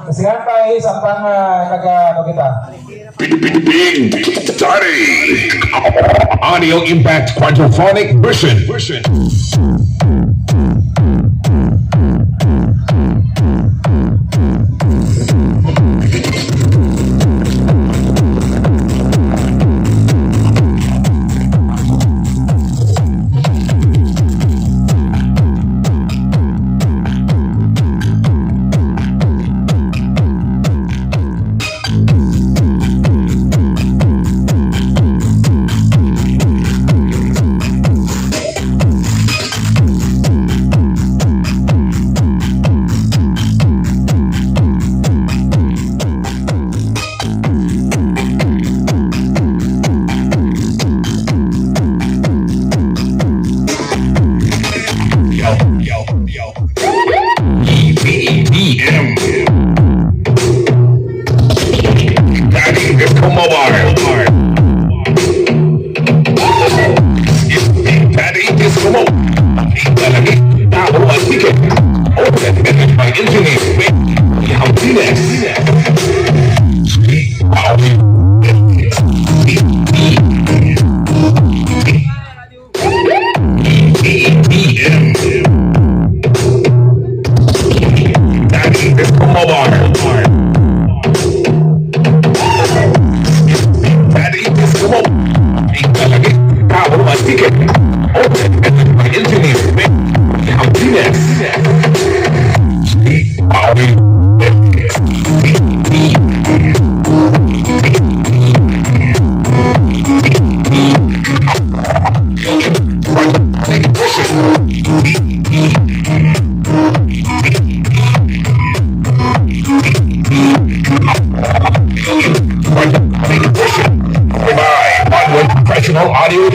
Kasihan tayo isang pang nag-ano kita. Big Daddy Audio Impact Quadrophonic version. Yo. EPM. Daddy Disco Mobile. Daddy Disco Mobile. Ilalagay tao at ticket. Open and by engineer. Yung Pines. EPM. Daddy Disco Mobile. Daddy Disco Mobile. Ilalagay tao at ticket. Open and by engineer. Yung Pines. Professional audio.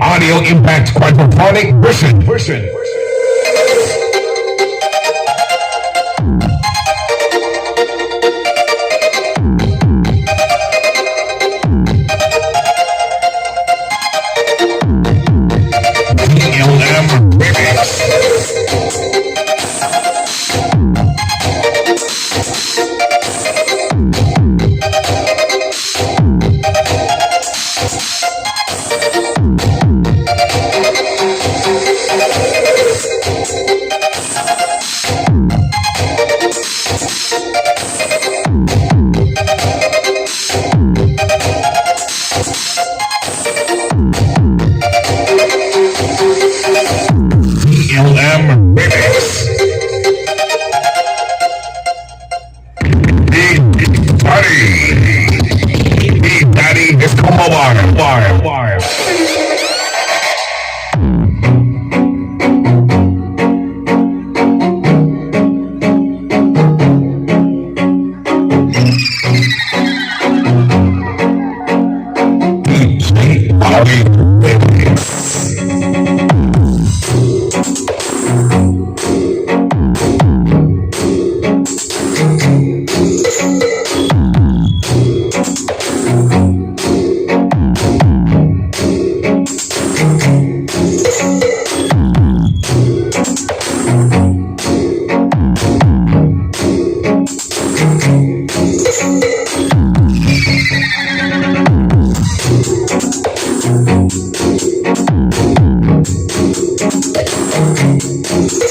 Audio Impact Quadrophonic version. ELM Remix. ELM Remix. Big Daddy Disco Mobile. From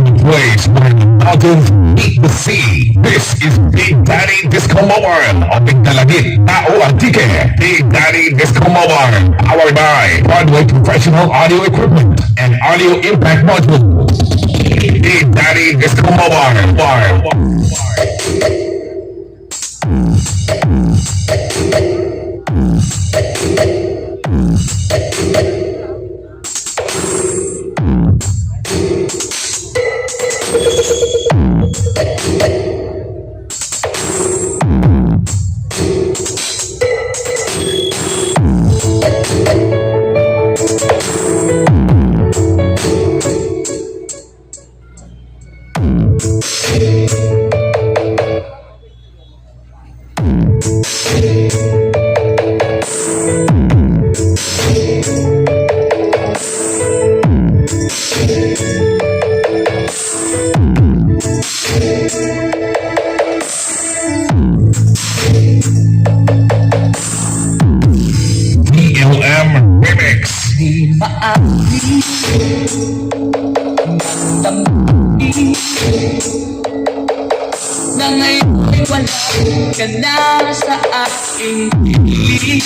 the place where the mountains meet the sea, this is Big Daddy Disco Mobile o Big Dalagit Tao Antike. Big Daddy Disco Mobile, powered by Broadway Professional Audio Equipment and Audio Impact Module. Big Daddy Disco Mobile. DLM Remix. Di maaari magdampi na ngayon ay wala ka na sa aking piling.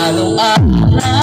Araw-araw